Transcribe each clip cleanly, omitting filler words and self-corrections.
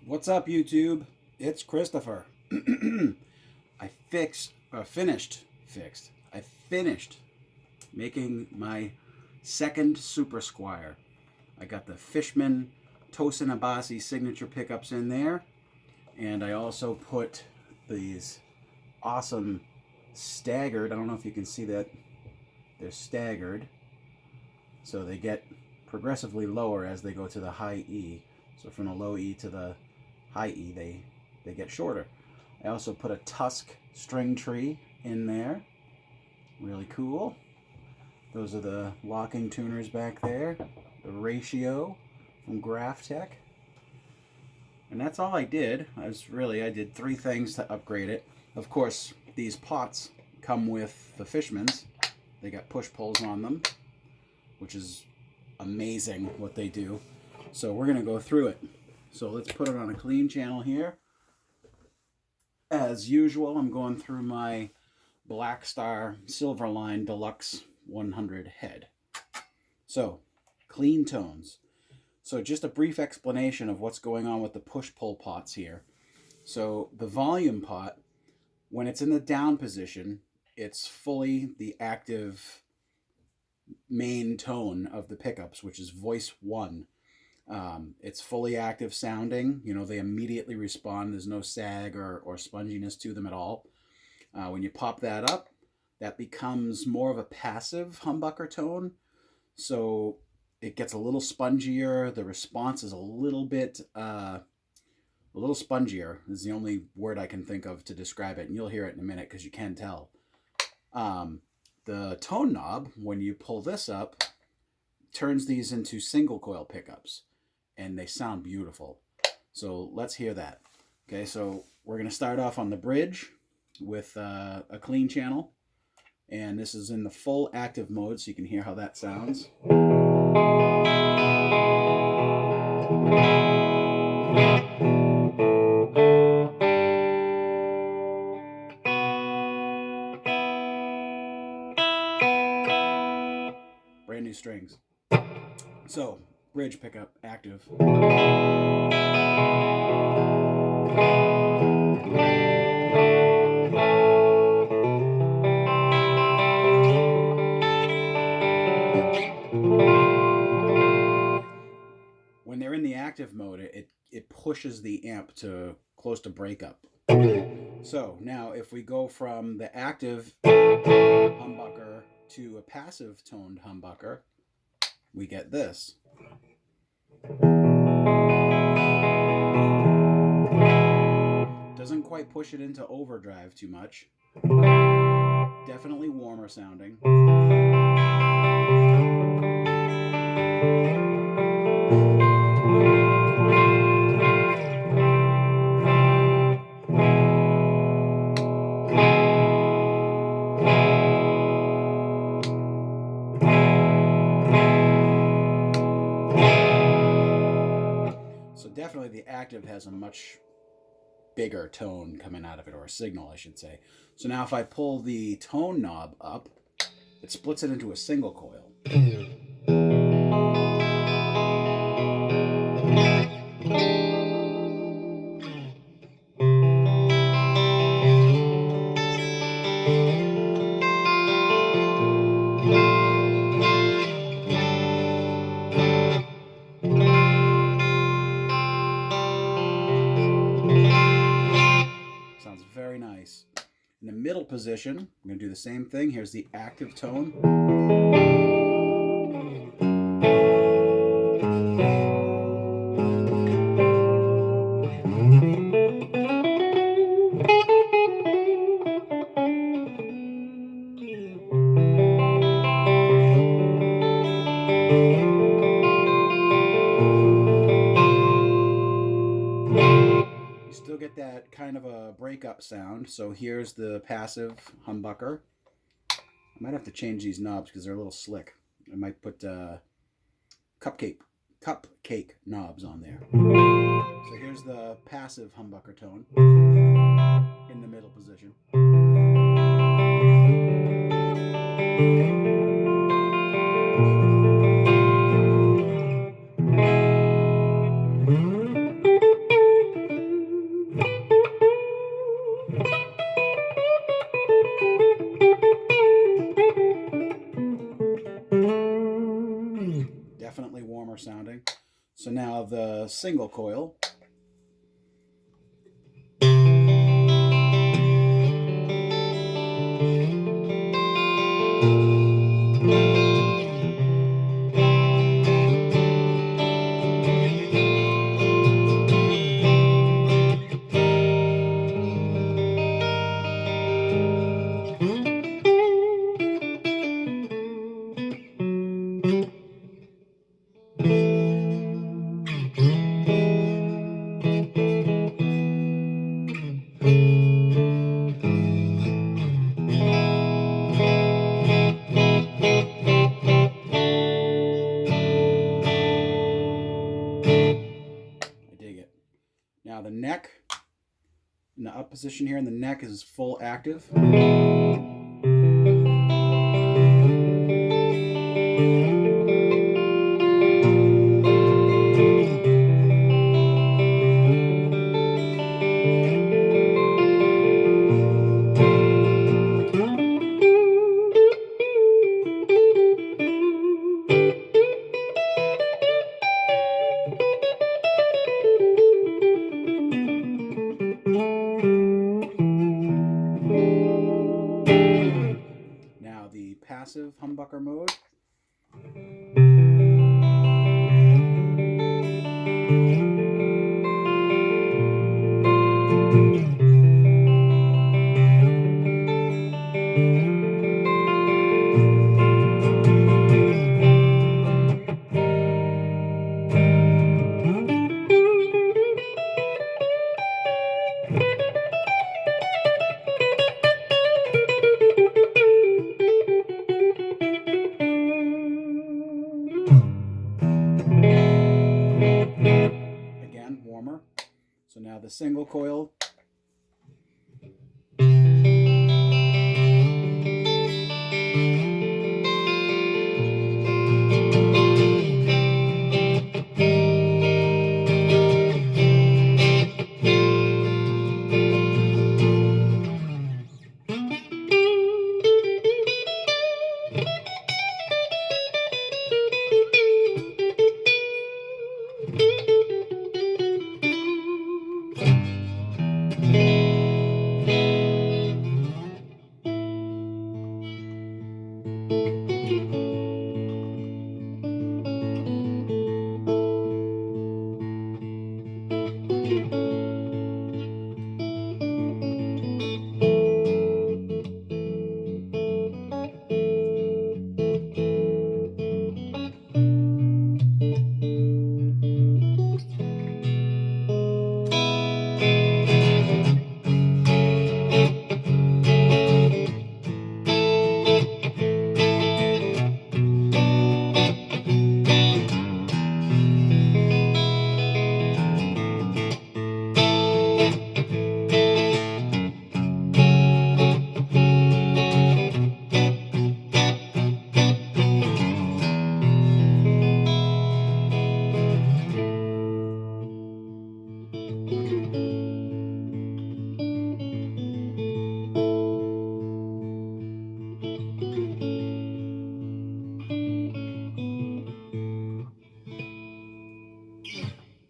What's up, YouTube? It's Christopher. I finished making my second Super Squier. I got the Fishman Tosin Abasi signature pickups in there, and I also put these awesome staggered, I don't know if you can see that, they're staggered, so they get progressively lower as they go to the high E. So from the low E to the high E, they get shorter. I also put a tusk string tree in there. Really cool. Those are the locking tuners back there. The ratio from Graph Tech. And that's all I did. I did 3 things to upgrade it. Of course, these pots come with the Fishmans. They got push-pulls on them, which is amazing what they do. So we're going to go through it. So let's put it on a clean channel here. As usual, I'm going through my Blackstar Silverline Deluxe 100 head. So, clean tones. So just a brief explanation of what's going on with the push-pull pots here. So the volume pot, when it's in the down position, it's fully the active main tone of the pickups, which is voice 1. It's fully active sounding. You know, they immediately respond. There's no sag or sponginess to them at all. When you pop that up, that becomes more of a passive humbucker tone. So it gets a little spongier. The response is a little spongier is the only word I can think of to describe it. And you'll hear it in a minute because you can tell. The tone knob, when you pull this up, turns these into single coil pickups. And they sound beautiful. So let's hear that. Okay, so we're going to start off on the bridge with a clean channel. And this is in the full active mode, so you can hear how that sounds. Brand new strings. So, bridge pickup, active. When they're in the active mode, it pushes the amp to close to breakup. So now if we go from the active humbucker to a passive toned humbucker, we get this. Doesn't quite push it into overdrive too much. Definitely warmer sounding. So definitely the active has a much bigger tone coming out of it, or a signal, I should say. So now if I pull the tone knob up, it splits it into a single coil. Sounds very nice. In the middle position, I'm going to do the same thing. Here's the active tone. Still get that kind of a breakup sound. So here's the passive humbucker. I might have to change these knobs because they're a little slick. I might put cupcake knobs on there. So here's the passive humbucker tone in the middle position. the single coil. Now the neck, in the up position here, and the neck is full active. Now the passive humbucker mode. Again, warmer. So now the single coil.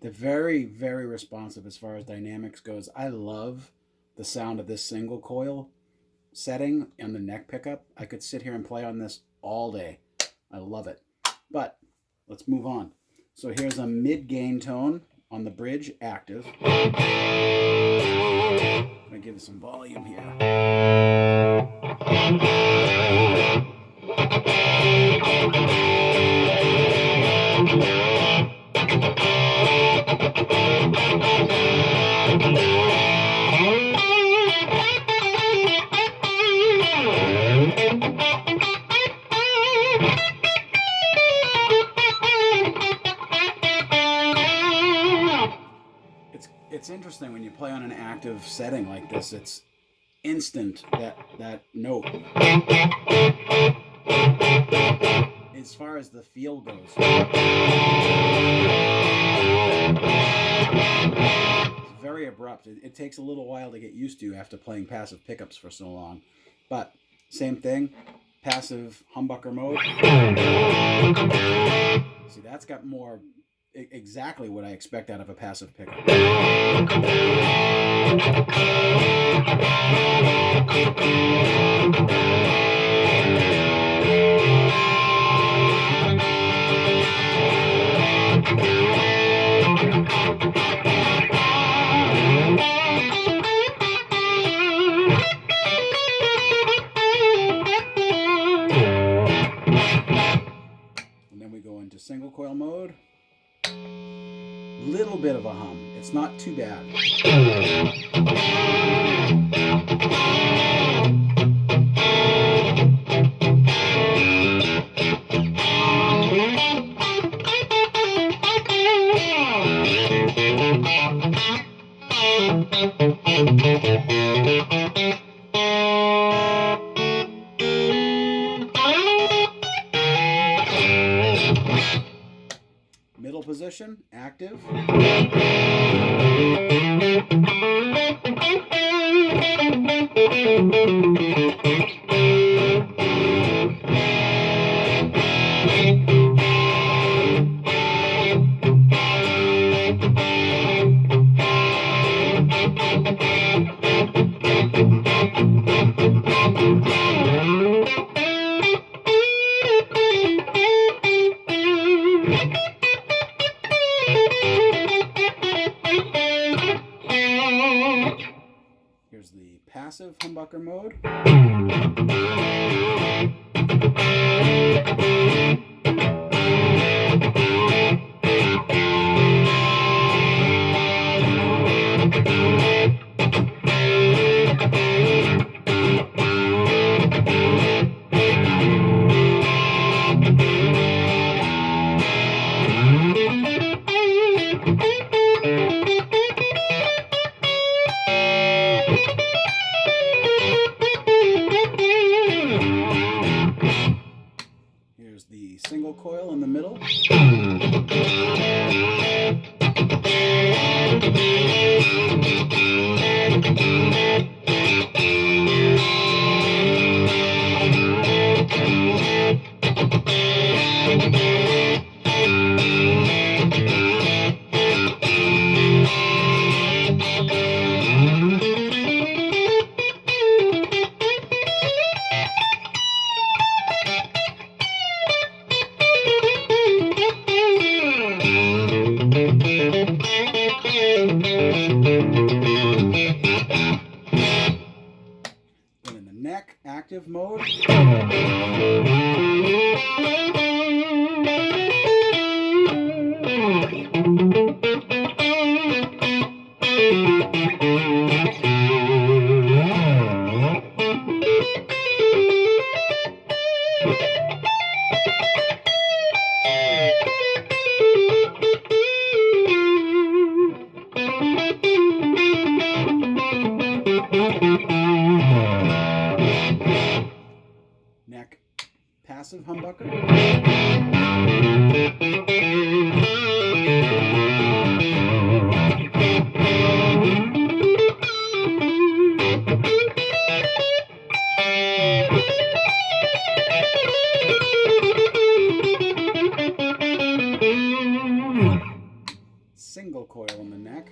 They're very, very responsive as far as dynamics goes. I love the sound of this single coil setting and the neck pickup. I could sit here and play on this all day. I love it. But let's move on. So here's a mid-gain tone on the bridge, active. I'm going to give it some volume here. It's interesting when you play on an active setting like this. It's instant, that note. As far as the feel goes, it's very abrupt. It takes a little while to get used to after playing passive pickups for so long. But same thing, passive humbucker mode. See, that's got more exactly what I expect out of a passive pickup. And then we go into single coil mode. Little bit of a hum. It's not too bad. Middle position, active. Here's the passive humbucker mode. Here's the single coil in the middle. Then in the neck, active mode. Neck, passive humbucker. Single coil in the neck.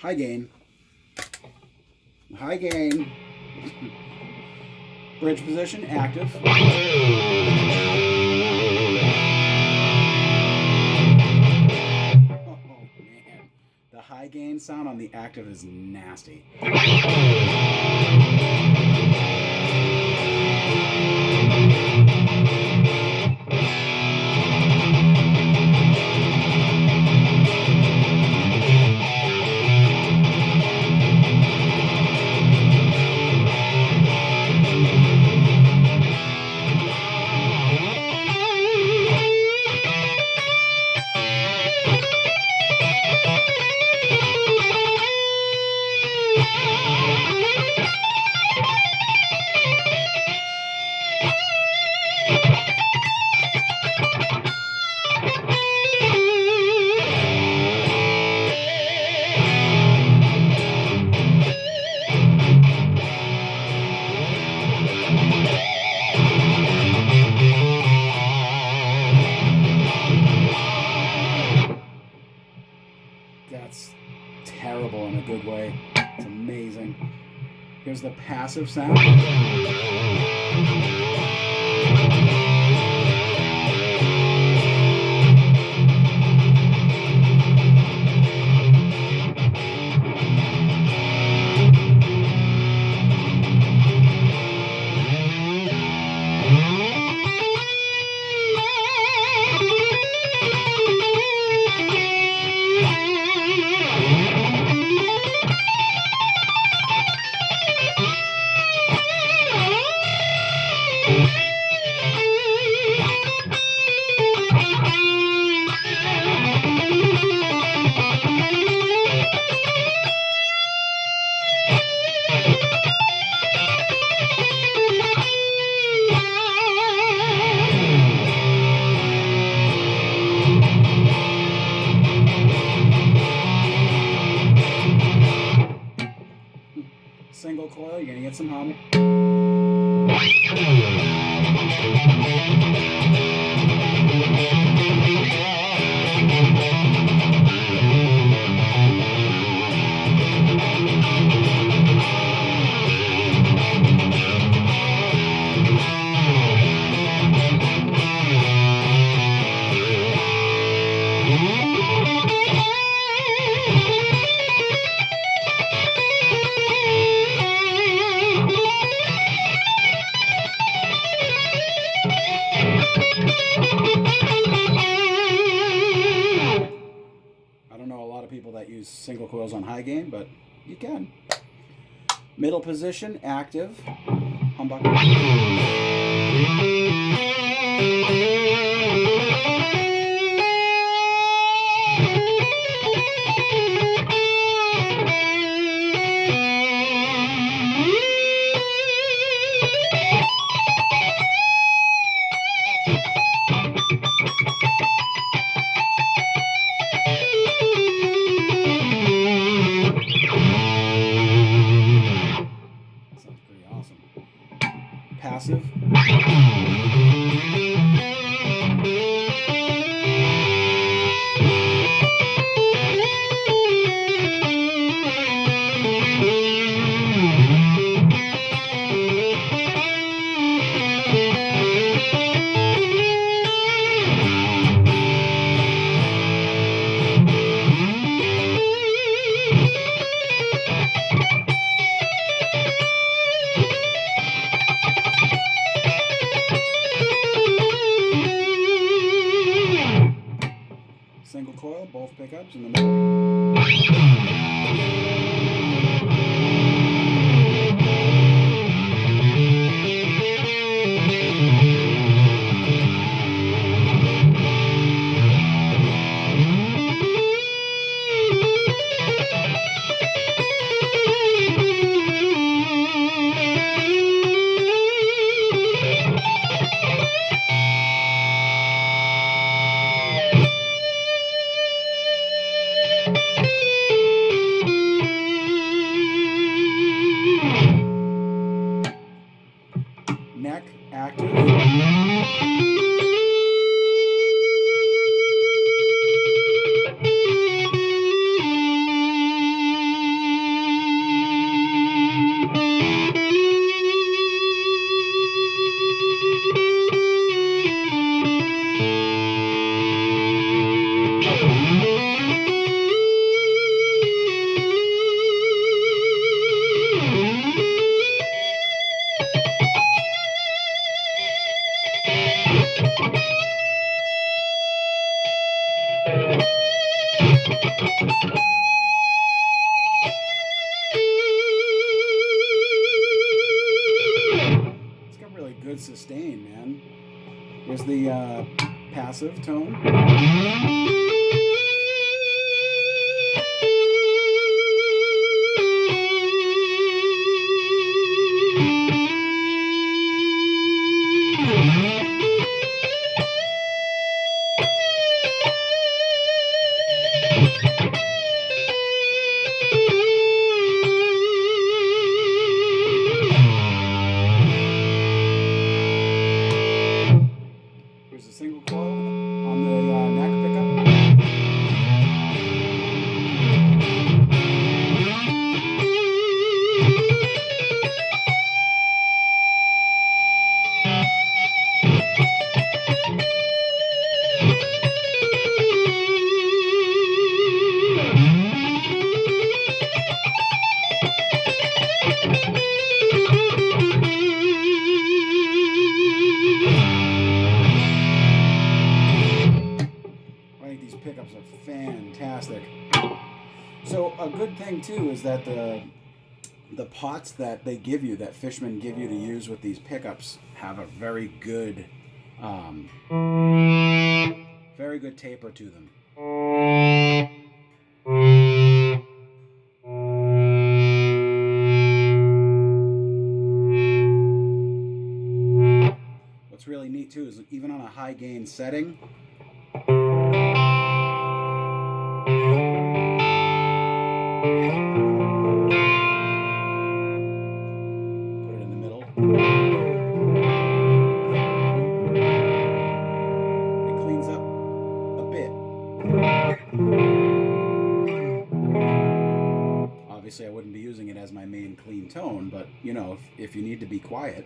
High gain. High gain. Bridge position, active. Oh, man. The high gain sound on the active is nasty. way. It's amazing. Here's the passive sound. Single coil, you're gonna get some hum. People that use single coils on high gain, but you can. Middle position, active, humbucker. Passive. Single coil, both pickups in the middle. Neck active. It's got really good sustain, man. Here's the passive tone. Here's a single coil on the neck pickup. Fantastic. So a good thing too is that the pots that they give you, that Fishman give you to use with these pickups, have a very good taper to them. What's really neat too is even on a high gain setting, put it in the middle, it cleans up a bit. Obviously I wouldn't be using it as my main clean tone, but you know, if you need to be quiet.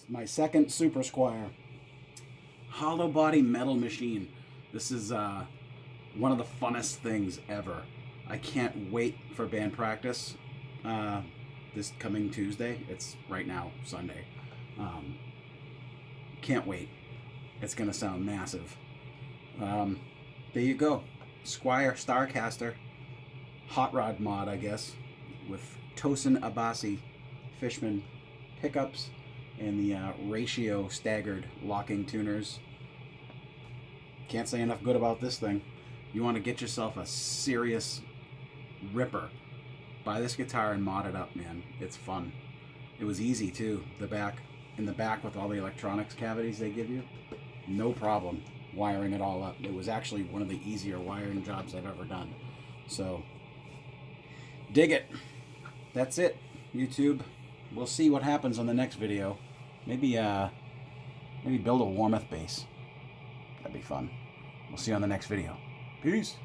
My second Super Squier. Hollow body metal machine. This is one of the funnest things ever. I can't wait for band practice this coming Tuesday. It's right now, Sunday. Can't wait. It's going to sound massive. There you go. Squier Starcaster. Hot rod mod, I guess. With Tosin Abasi Fishman pickups and the ratio staggered locking tuners. Can't say enough good about this thing. You want to get yourself a serious ripper. Buy this guitar and mod it up, man. It's fun. It was easy too. In the back with all the electronics cavities they give you, no problem wiring it all up. It was actually one of the easier wiring jobs I've ever done. So, dig it. that's it, YouTube. We'll see what happens on the next video. Maybe build a Warmoth base. That'd be fun. We'll see you on the next video. Peace.